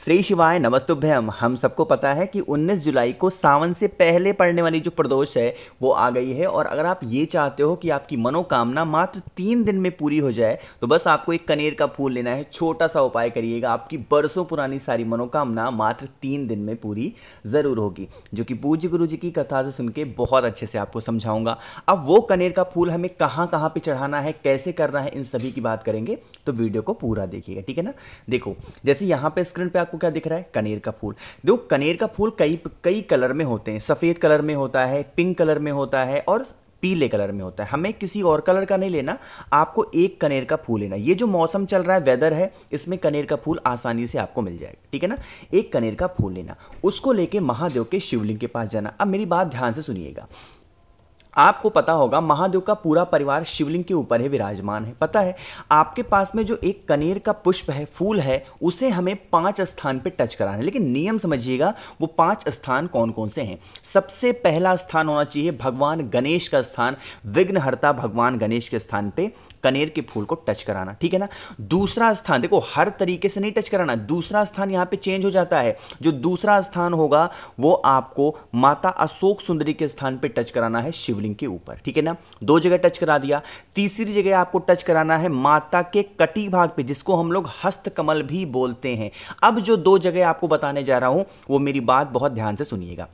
श्री शिवाय नमस्तुभ्यम। हम सबको पता है कि 19 जुलाई को सावन से पहले पड़ने वाली जो प्रदोष है वो आ गई है। और अगर आप ये चाहते हो कि आपकी मनोकामना मात्र 3 दिन में पूरी हो जाए तो बस आपको एक कनेर का फूल लेना है। छोटा सा उपाय करिएगा, आपकी बरसों पुरानी सारी मनोकामना मात्र 3 दिन में पूरी ज़रूर होगी, जो कि पूज्य गुरु जी की कथा से सुन के बहुत अच्छे से आपको समझाऊंगा। अब वो कनेर का फूल हमें कहाँ कहाँ पे चढ़ाना है, कैसे करना है, इन सभी की बात करेंगे, तो वीडियो को पूरा देखिएगा, ठीक है ना। देखो, जैसे यहाँ पे स्क्रीन पे आपको क्या दिख रहा है, कनेर का फूल। देखो, कनेर का फूल कई कई कलर में होते हैं। सफ़ेद कलर में होता है, पिंक कलर में होता है और पीले कलर में होता है। हमें किसी और कलर का नहीं लेना, आपको एक कनेर का फूल लेना। ये जो मौसम चल रहा है, वेदर है, इसमें कनेर का फूल आसानी से आपको मिल जाएगा, ठीक है ना। एक कनेर का फूल लेना, उसको लेके महादेव के शिवलिंग के पास जाना। अब मेरी बात ध्यान से सुनिएगा। आपको पता होगा महादेव का पूरा परिवार शिवलिंग के ऊपर ही विराजमान है। पता है, आपके पास में जो एक कनेर का पुष्प है, फूल है, उसे हमें 5 स्थान पे टच कराना है। लेकिन नियम समझिएगा, वो 5 स्थान कौन कौन से हैं। सबसे पहला स्थान होना चाहिए भगवान गणेश का स्थान। विघ्नहर्ता भगवान गणेश के स्थान पे कनेर के फूल को टच कराना, ठीक है ना। दूसरा स्थान, देखो हर तरीके से नहीं टच कराना, दूसरा स्थान यहाँ पे चेंज हो जाता है। जो दूसरा स्थान होगा वो आपको माता अशोक सुंदरी के स्थान पे टच कराना है, शिवलिंग के ऊपर, ठीक है ना। 2 जगह टच करा दिया। तीसरी जगह आपको टच कराना है माता के कटी भाग पे, जिसको हम लोग हस्त कमल भी बोलते हैं। अब जो 2 जगह आपको बताने जा रहा हूं वो मेरी बात बहुत ध्यान से सुनिएगा।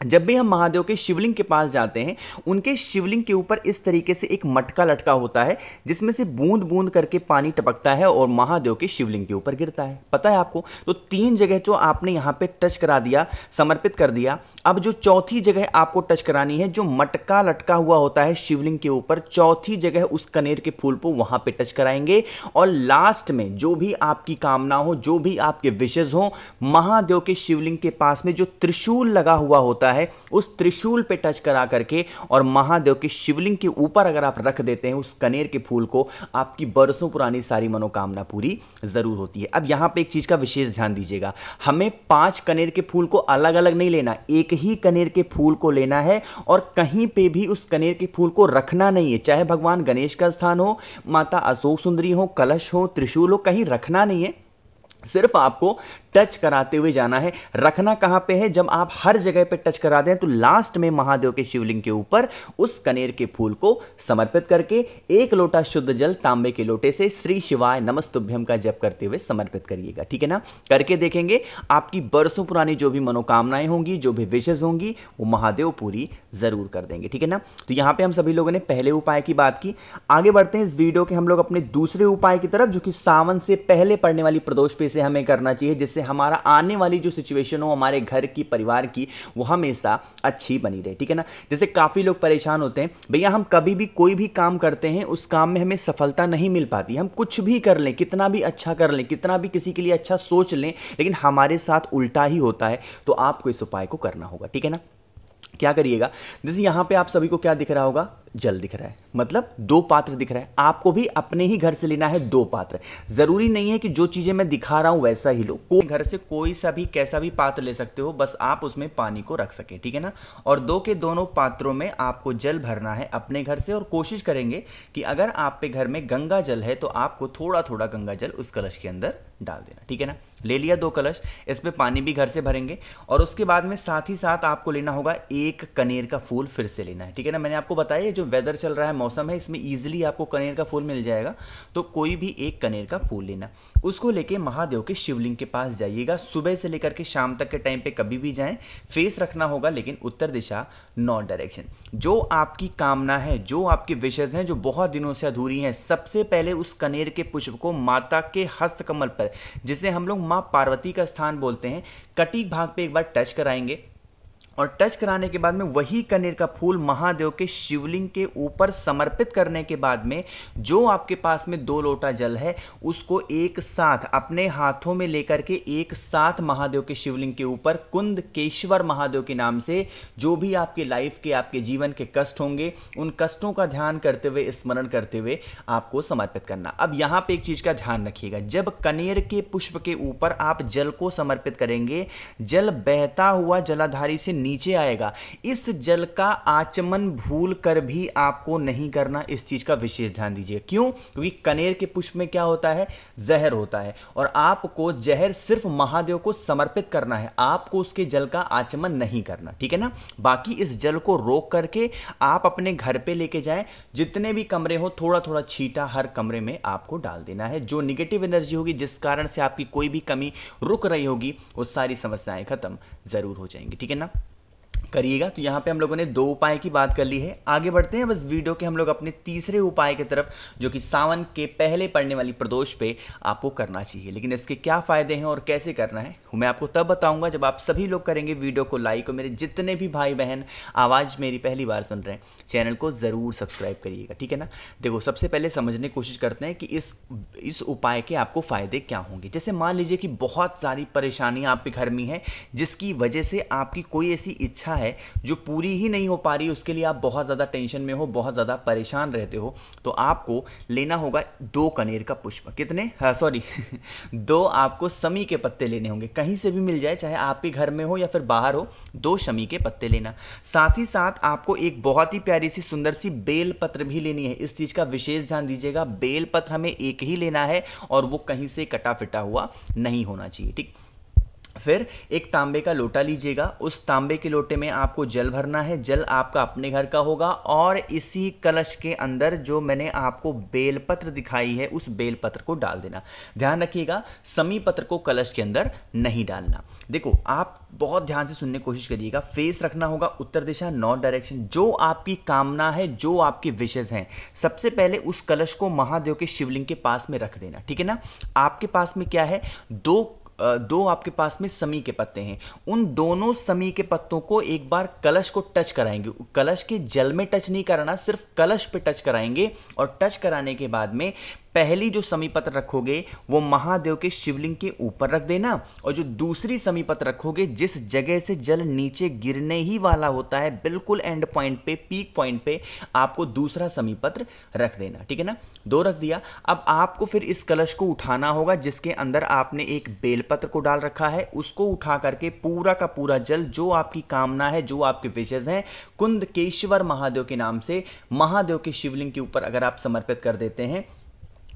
जब भी हम महादेव के शिवलिंग के पास जाते हैं, उनके शिवलिंग के ऊपर इस तरीके से एक मटका लटका होता है, जिसमें से बूंद बूंद करके पानी टपकता है और महादेव के शिवलिंग के ऊपर गिरता है। पता है आपको। तो 3 जगह जो आपने यहाँ पे टच करा दिया, समर्पित कर दिया। अब जो चौथी जगह आपको टच करानी है, जो मटका लटका हुआ होता है शिवलिंग के ऊपर, चौथी जगह उस कनेर के फूल को वहां पे टच कराएंगे। और लास्ट में जो भी आपकी कामना हो, जो भी आपके विशेष हो, महादेव के शिवलिंग के पास में जो त्रिशूल लगा हुआ होता है, उस त्रिशूल पे टच करा करके और महादेव के शिवलिंग के ऊपर अगर आप रख देते हैं उस कनेर के फूल को, आपकी बरसों पुरानी सारी मनोकामना पूरी जरूर होती है। अब यहां पे एक चीज का विशेष ध्यान दीजिएगा, हमें 5 कनेर के फूल को अलग अलग नहीं लेना, एक ही कनेर के फूल को लेना है। और कहीं पे भी उस कनेर के फूल को रखना नहीं है, चाहे भगवान गणेश का स्थान हो, माता अशोक सुंदरी हो, कलश हो, त्रिशूल हो, कहीं रखना नहीं है। सिर्फ आपको टच कराते हुए जाना है। रखना कहां पे है, जब आप हर जगह पे टच करा दें तो लास्ट में महादेव के शिवलिंग के ऊपर उस कनेर के फूल को समर्पित करके 1 लोटा शुद्ध जल तांबे के लोटे से श्री शिवाय नमस्तुभ्यम का जप करते हुए समर्पित करिएगा, ठीक है ना। करके देखेंगे, आपकी बरसों पुरानी जो भी मनोकामनाएं होंगी, जो भी विशेष होंगी, वो महादेव पूरी जरूर कर देंगे, ठीक है ना। तो यहां पर हम सभी लोगों ने पहले उपाय की बात की। आगे बढ़ते हैं इस वीडियो के हम लोग अपने दूसरे उपाय की तरफ, जो कि सावन से पहले पड़ने वाली प्रदोष पे से हमें करना चाहिए, जिससे हमारा आने वाली जो सिचुएशन हो हमारे घर की, परिवार की, वो हमेशा अच्छी बनी रहे, ठीक है ना। जैसे काफी लोग परेशान होते हैं, भैया हम कभी भी कोई भी काम करते हैं, उस काम में हमें सफलता नहीं मिल पाती। हम कुछ भी कर लें, कितना भी अच्छा कर लें, कितना भी किसी के लिए अच्छा सोच लें, लेकिन हमारे साथ उल्टा ही होता है। तो आपको इस उपाय को करना होगा, ठीक है ना। क्या करिएगा, जैसे यहां पे आप सभी को क्या दिख रहा होगा, जल दिख रहा है, मतलब 2 पात्र दिख रहा है। आपको भी अपने ही घर से लेना है 2 पात्र। जरूरी नहीं है कि जो चीजें मैं दिखा रहा हूं वैसा ही लो, कोई घर से कोई सा भी कैसा भी पात्र ले सकते हो, बस आप उसमें पानी को रख सके, ठीक है ना। और 2 के दोनों पात्रों में आपको जल भरना है अपने घर से। और कोशिश करेंगे कि अगर आप पे घर में गंगा जल है तो आपको थोड़ा थोड़ा गंगा जल उस कलश के अंदर डाल देना, ठीक है ना। ले लिया 2 कलश, इसमें पानी भी घर से भरेंगे। और उसके बाद में साथ ही साथ आपको लेना होगा 1 कनेर का फूल फिर से लेना है, ठीक है ना। मैंने आपको बताया जो वेदर चल रहा है, मौसम है, इसमें इजीली आपको कनेर का फूल मिल जाएगा। तो कोई भी 1 कनेर का फूल लेना, उसको लेके महादेव के शिवलिंग के पास जाइएगा। सुबह से लेकर के शाम तक के टाइम पे कभी भी जाएं, फेस रखना होगा लेकिन उत्तर दिशा, नॉर्थ डायरेक्शन। जो आपकी कामना है, जो आपके विशेष हैं, जो बहुत दिनों से अधूरी हैं, सबसे पहले उस कनेर के पुष्प को माता के हस्त कमल पर, जिसे हम लोग मां पार्वती का स्थान बोलते हैं, कटी भाग पे एक बार टच कराएंगे। और टच कराने के बाद में वही कनेर का फूल महादेव के शिवलिंग के ऊपर समर्पित करने के बाद में जो आपके पास में 2 लोटा जल है, उसको एक साथ अपने हाथों में लेकर के एक साथ महादेव के शिवलिंग के ऊपर कुंदकेश्वर महादेव के नाम से जो भी आपके लाइफ के, आपके जीवन के कष्ट होंगे, उन कष्टों का ध्यान करते हुए, स्मरण करते हुए आपको समर्पित करना। अब यहां पे एक चीज का ध्यान रखिएगा, जब कनेर के पुष्प के ऊपर आप जल को समर्पित करेंगे, जल बहता हुआ जलाधारी से नीचे आएगा, इस जल का आचमन भूल कर भी आपको नहीं करना। इस चीज का विशेष ध्यान दीजिए। क्यों? क्योंकि कनेर के पुष्प में क्या होता है? जहर होता है, और आपको जहर सिर्फ महादेव को समर्पित करना है, आपको उसके जल का आचमन नहीं करना, ठीक है ना। बाकी इस जल को रोक करके आप अपने घर पे लेके जाएं, जितने भी कमरे हो थोड़ा थोड़ा छींटा हर कमरे में आपको डाल देना है। जो निगेटिव एनर्जी होगी, जिस कारण से आपकी कोई भी कमी रुक रही होगी, वो सारी समस्याएं खत्म जरूर हो जाएंगी, ठीक है ना। करिएगा। तो यहाँ पे हम लोगों ने 2 उपाय की बात कर ली है। आगे बढ़ते हैं बस वीडियो के हम लोग अपने तीसरे उपाय की तरफ, जो कि सावन के पहले पड़ने वाली प्रदोष पे आपको करना चाहिए। लेकिन इसके क्या फायदे हैं और कैसे करना है मैं आपको तब बताऊंगा जब आप सभी लोग करेंगे वीडियो को लाइक। और मेरे जितने भी भाई बहन आवाज़ मेरी पहली बार सुन रहे हैं, चैनल को ज़रूर सब्सक्राइब करिएगा, ठीक है ना। देखो, सबसे पहले समझने की कोशिश करते हैं कि इस उपाय के आपको फ़ायदे क्या होंगे। जैसे मान लीजिए कि बहुत सारी परेशानियाँ आपके घर में हैं, जिसकी वजह से आपकी कोई ऐसी इच्छा है जो पूरी ही नहीं हो पा रही, उसके लिए आप बहुत ज़्यादा टेंशन में हो, बहुत ज़्यादा परेशान रहते हो, तो आपको लेना होगा 2 कनेर का पुष्प। कितने? सॉरी 2 आपको शमी के पत्ते लेने होंगे, कहीं से भी मिल जाए, चाहे आपके घर में हो या फिर बाहर हो, 2 शमी के पत्ते लेना। साथ ही साथ आपको एक बहुत ही प्यारी सी सुंदर सी बेल पत्र भी लेनी है। इस चीज़ का विशेष ध्यान दीजिएगा, बेल पत्र हमें एक ही लेना है और वो कहीं से कटा फिटा हुआ नहीं होना चाहिए, ठीक। फिर एक तांबे का लोटा लीजिएगा, उस तांबे के लोटे में आपको जल भरना है। जल आपका अपने घर का होगा और इसी कलश के अंदर जो मैंने आपको बेलपत्र दिखाई है, उस बेलपत्र को डाल देना। ध्यान रखिएगा, शमी पत्र को कलश के अंदर नहीं डालना। देखो, आप बहुत ध्यान से सुनने की कोशिश करिएगा। फेस रखना होगा उत्तर दिशा, नॉर्थ डायरेक्शन। जो आपकी कामना है, जो आपके विशेष हैं, सबसे पहले उस कलश को महादेव के शिवलिंग के पास में रख देना, ठीक है ना। आपके पास में क्या है? दो आपके पास में शमी के पत्ते हैं। उन दोनों शमी के पत्तों को एक बार कलश को टच कराएंगे। कलश के जल में टच नहीं कराना, सिर्फ कलश पे टच कराएंगे। और टच कराने के बाद में पहली जो शमी पत्र रखोगे वो महादेव के शिवलिंग के ऊपर रख देना, और जो दूसरी शमी पत्र रखोगे, जिस जगह से जल नीचे गिरने ही वाला होता है, बिल्कुल एंड पॉइंट पे, पीक पॉइंट पे, आपको दूसरा शमी पत्र रख देना, ठीक है ना। 2 रख दिया। अब आपको फिर इस कलश को उठाना होगा, जिसके अंदर आपने एक बेलपत्र को डाल रखा है, उसको उठा करके पूरा का पूरा जल, जो आपकी कामना है, जो आपके विशेष हैं, कुंदकेश्वर महादेव के नाम से महादेव के शिवलिंग के ऊपर अगर आप समर्पित कर देते हैं,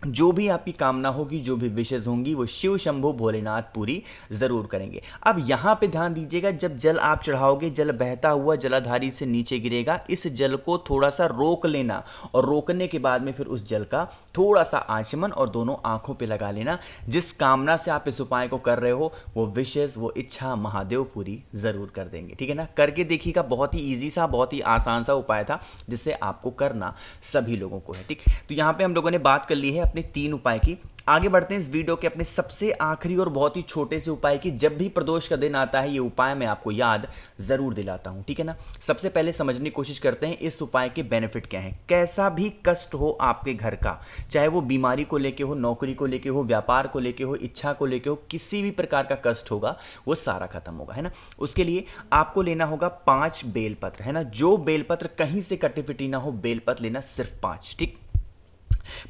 जो भी आपकी कामना होगी, जो भी विशेष होंगी, वो शिव शंभु भोलेनाथ पूरी जरूर करेंगे। अब यहां पे ध्यान दीजिएगा, जब जल आप चढ़ाओगे, जल बहता हुआ जलाधारी से नीचे गिरेगा, इस जल को थोड़ा सा रोक लेना, और रोकने के बाद में फिर उस जल का थोड़ा सा आचमन और दोनों आंखों पे लगा लेना। जिस कामना से आप इस उपाय को कर रहे हो, वो विशेष, वो इच्छा महादेव पूरी जरूर कर देंगे, ठीक है ना। करके देखिएगा, बहुत ही ईजी सा, बहुत ही आसान सा उपाय था, जिससे आपको करना सभी लोगों को है, ठीक। तो यहाँ पे हम लोगों ने बात कर ली है अपने 3 उपाय की। आगे बढ़ते हैं इस वीडियो के अपने सबसे आखिरी और बहुत ही छोटे से उपाय की। जब भी प्रदोष का दिन आता है, ये उपाय मैं आपको याद जरूर दिलाता हूं, ठीक है ना। सबसे पहले समझने की कोशिश करते हैं इस उपाय के बेनिफिट क्या हैं। कैसा भी कष्ट हो आपके घर का, चाहे वो बीमारी को लेके हो, नौकरी को लेके हो, व्यापार को लेके हो, इच्छा को लेके हो, किसी भी प्रकार का कष्ट होगा, वो सारा खत्म होगा, है ना। उसके लिए आपको लेना होगा 5 बेलपत्र, है ना। जो बेलपत्र कहीं से कटी फिटी ना हो, बेलपत्र लेना सिर्फ 5, ठीक।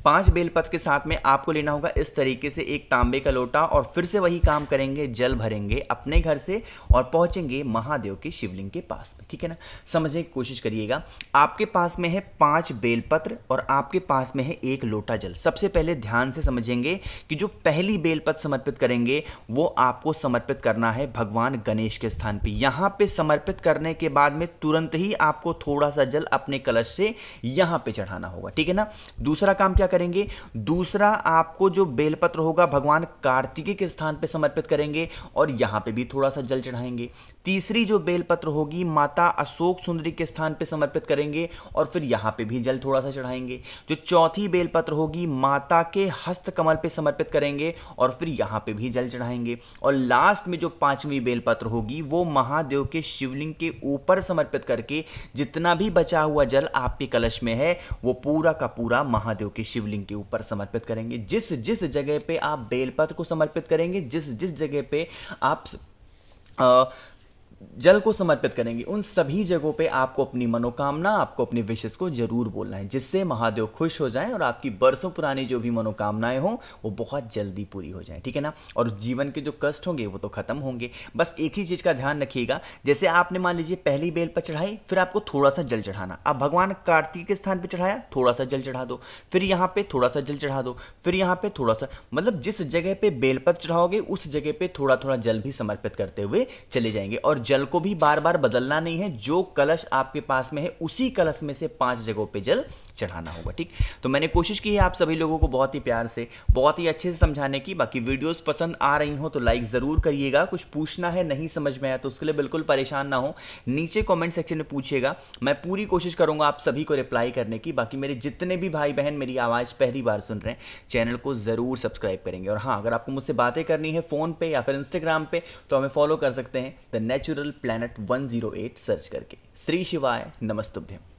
5 बेलपत्र के साथ में आपको लेना होगा इस तरीके से एक तांबे का लोटा, और फिर से वही काम करेंगे, जल भरेंगे अपने घर से और पहुंचेंगे महादेव के शिवलिंग के पास में, ठीक है ना। समझने की कोशिश करिएगा, आपके पास में है 5 बेलपत्र और आपके पास में है 1 लोटा जल। सबसे पहले ध्यान से समझेंगे कि जो पहली बेलपत्र समर्पित करेंगे, वो आपको समर्पित करना है भगवान गणेश के स्थान पे। यहां पे समर्पित करने के बाद में तुरंत ही आपको थोड़ा सा जल अपने कलश से यहां पे चढ़ाना होगा, ठीक है ना। दूसरा काम क्या करेंगे? दूसरा, आपको जो बेलपत्र होगा भगवान कार्तिकेय के स्थान पे समर्पित करेंगे और यहां पे भी थोड़ा सा जल चढ़ाएंगे। तीसरी जो बेलपत्र होगी माता अशोक सुंदरी के स्थान पे समर्पित करेंगे और फिर यहां पे भी जल थोड़ा सा चढ़ाएंगे। जो चौथी बेलपत्र होगी माता के हस्त कमल पे समर्पित करेंगे और फिर यहां पे भी जल चढ़ाएंगे। और लास्ट में जो 5वीं बेलपत्र होगी, वो महादेव के शिवलिंग के ऊपर समर्पित करके जितना भी बचा हुआ जल आपके कलश में है, वो पूरा का पूरा महादेव के शिवलिंग के ऊपर समर्पित करेंगे। जिस जिस जगह पे आप बेलपत्र को समर्पित करेंगे, जिस जिस जगह पे आप जल को समर्पित करेंगे, उन सभी जगहों पे आपको अपनी मनोकामना, आपको अपनी विशेष को जरूर बोलना है, जिससे महादेव खुश हो जाएं और आपकी बरसों पुरानी जो भी मनोकामनाएं हों वो बहुत जल्दी पूरी हो जाएं, ठीक है ना। और जीवन के जो कष्ट होंगे वो तो खत्म होंगे। बस एक ही चीज का ध्यान रखिएगा, जैसे आपने मान लीजिए पहली बेल पर चढ़ाई, फिर आपको थोड़ा सा जल चढ़ाना। अब भगवान कार्तिक के स्थान पर चढ़ाया, थोड़ा सा जल चढ़ा दो, फिर यहाँ पे थोड़ा सा जल चढ़ा दो, फिर यहाँ पे थोड़ा सा, मतलब जिस जगह पे बेलपत्र चढ़ाओगे उस जगह पे थोड़ा थोड़ा जल भी समर्पित करते हुए चले जाएंगे। और जल को भी बार बार बदलना नहीं है, जो कलश आपके पास में है उसी कलश में से 5 जगहों पे जल चढ़ाना होगा, ठीक। तो मैंने कोशिश की है आप सभी लोगों को बहुत ही प्यार से, बहुत ही अच्छे से समझाने की। बाकी वीडियोस पसंद आ रही हो तो लाइक ज़रूर करिएगा। कुछ पूछना है, नहीं समझ में आया तो उसके लिए बिल्कुल परेशान ना हो, नीचे कमेंट सेक्शन में पूछिएगा, मैं पूरी कोशिश करूंगा आप सभी को रिप्लाई करने की। बाकी मेरे जितने भी भाई बहन मेरी आवाज़ पहली बार सुन रहे हैं, चैनल को ज़रूर सब्सक्राइब करेंगे। और हाँ, अगर आपको मुझसे बातें करनी है फ़ोन पे या फिर इंस्टाग्राम पे तो हमें फॉलो कर सकते हैं द नेचुरल प्लैनेट 108 सर्च करके। श्री शिवाय नमस्तुभ्यम।